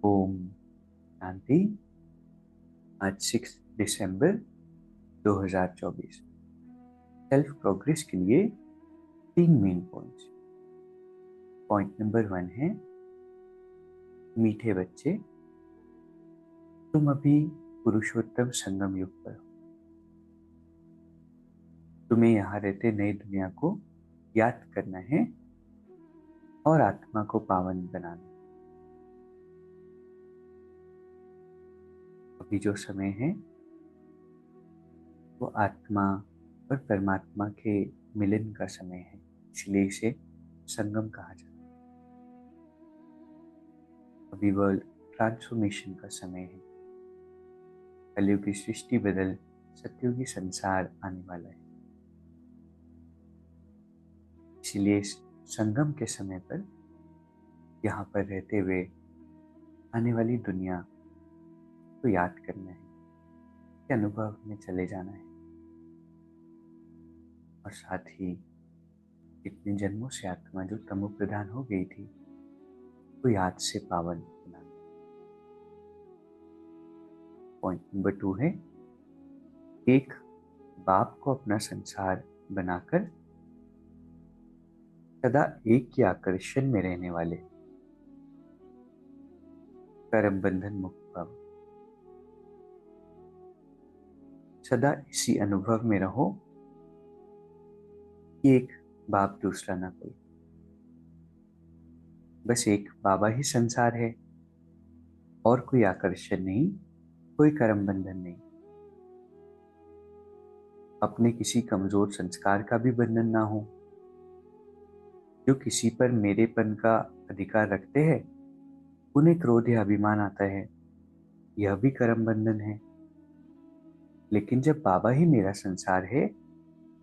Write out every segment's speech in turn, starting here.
ओम शांति। आज 6 दिसंबर 2024। Self progress के लिए 3 मेन पॉइंट्स। पॉइंट नंबर 1 है, मीठे बच्चे, तुम अभी पुरुषोत्तम संगम युग पर हो। तुम्हें यहाँ रहते नई दुनिया को याद करना है और आत्मा को पावन बनाना है। अभी जो समय है वो आत्मा और परमात्मा के मिलन का समय है, इसलिए इसे संगम कहा जाता है। अभी वर्ल्ड ट्रांसफॉर्मेशन का समय है। कलयुग की सृष्टि बदल सत्युगी संसार आने वाला है, इसलिए इस संगम के समय पर यहाँ पर रहते हुए आने वाली दुनिया को याद करना है, के अनुभव में चले जाना है और साथ ही इतने जन्मों से आत्मा जो तमो प्रधान हो गई थी तो याद से पावन बनाना। पॉइंट नंबर 2 है, एक बाप को अपना संसार बनाकर सदा एक के आकर्षण में रहने वाले कर्म बंधन मुक्त भव। सदा इसी अनुभव में रहो कि एक बाप दूसरा ना कोई, बस एक बाबा ही संसार है और कोई आकर्षण नहीं, कोई कर्म बंधन नहीं। अपने किसी कमजोर संस्कार का भी बंधन ना हो। जो किसी पर मेरेपन का अधिकार रखते हैं उन्हें क्रोध या अभिमान आता है, यह भी कर्म बंधन है। लेकिन जब बाबा ही मेरा संसार है,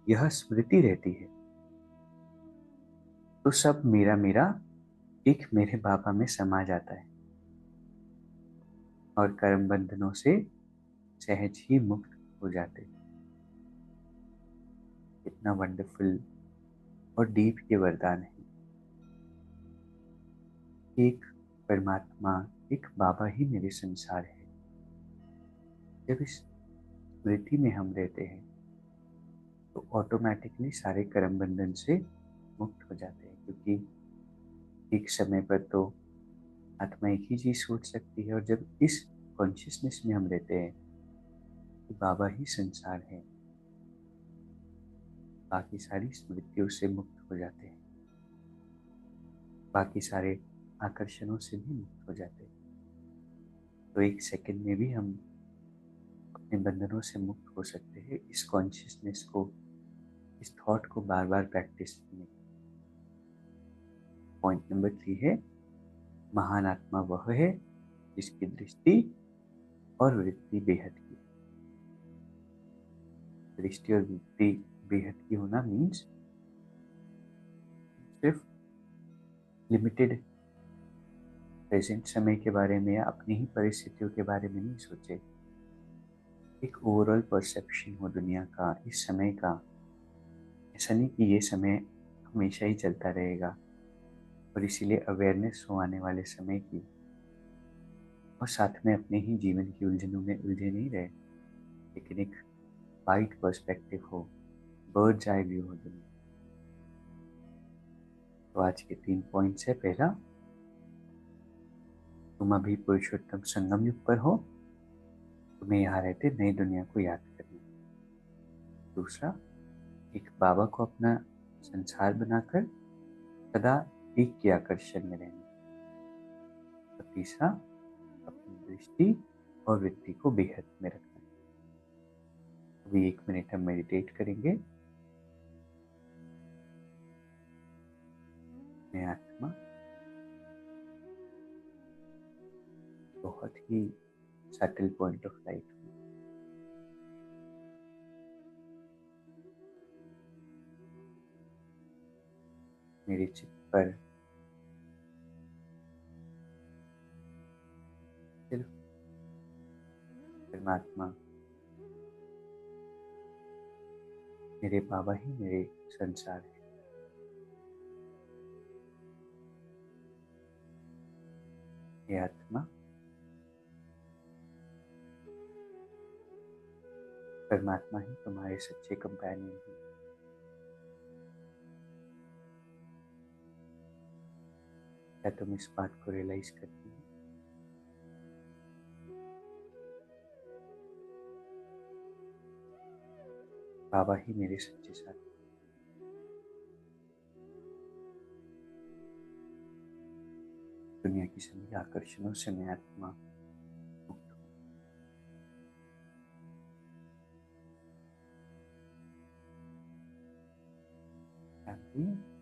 यह स्मृति रहती है, तो सब मेरा मेरा एक मेरे बाबा में समा जाता है और कर्म बंधनों से सहज ही मुक्त हो जाते हैं। इतना वंडरफुल और डीप ये वरदान है। एक परमात्मा, एक बाबा ही मेरे संसार है। जब इस स्मृति में हम रहते हैं तो ऑटोमेटिकली सारे कर्म बंधन से मुक्त हो जाते हैं, क्योंकि एक समय पर तो आत्मा एक ही चीज सोच सकती है, और जब इस कॉन्शियसनेस में हम रहते हैं कि बाबा ही संसार है, बाकी सारी स्मृतियों से मुक्त हो जाते हैं, बाकी सारे आकर्षणों से भी मुक्त हो जाते हैं। तो एक सेकंड में भी हम अपने बंधनों से मुक्त हो सकते हैं, इस कॉन्शियसनेस को, इस थॉट को बार बार प्रैक्टिस में। पॉइंट नंबर 3 है, महान आत्मा वह है जिसकी दृष्टि और वृत्ति बेहद की। दृष्टि और वृत्ति बेहद की होना मीन्स सिर्फ लिमिटेड प्रेजेंट समय के बारे में या अपनी ही परिस्थितियों के बारे में नहीं सोचे। एक ओवरऑल परसेप्शन हो दुनिया का, इस समय का। ऐसा नहीं कि ये समय हमेशा ही चलता रहेगा, और इसीलिए अवेयरनेस हो आने वाले समय की, और साथ में अपने ही जीवन की उलझनों में उलझे नहीं रहे, लेकिन एक वाइड पर्सपेक्टिव हो, बर्ड्स आई व्यू हो दुनिया। तो आज के 3 पॉइंट्स है। पहला, तुम अभी पुरुषोत्तम संगम युग पर हो, तुम्हें यहाँ रहते नई दुनिया को याद करना। दूसरा, एक बाबा को अपना संसार बनाकर सदा एक के आकर्षण में रहना। और तीसरा, अपनी दृष्टि और वृत्ति को बेहद में रखना। अभी 1 मिनट हम मेडिटेट करेंगे। मैं आत्मा बहुत ही सटल पॉइंट ऑफ लाइट हूँ। मेरे चित्त पर सिर्फ परमात्मा, मेरे बाबा ही मेरे संसार है। ये आत्मा परमात्मा ही तुम्हारे सच्चे कंपेनियन हैं। क्या तुम इस बात को रियलाइज करती हो? बाबा ही मेरे सच्चे साथी। दुनिया की सभी आकर्षणों से मैं आत्मा मुक्त हूँ। शांति।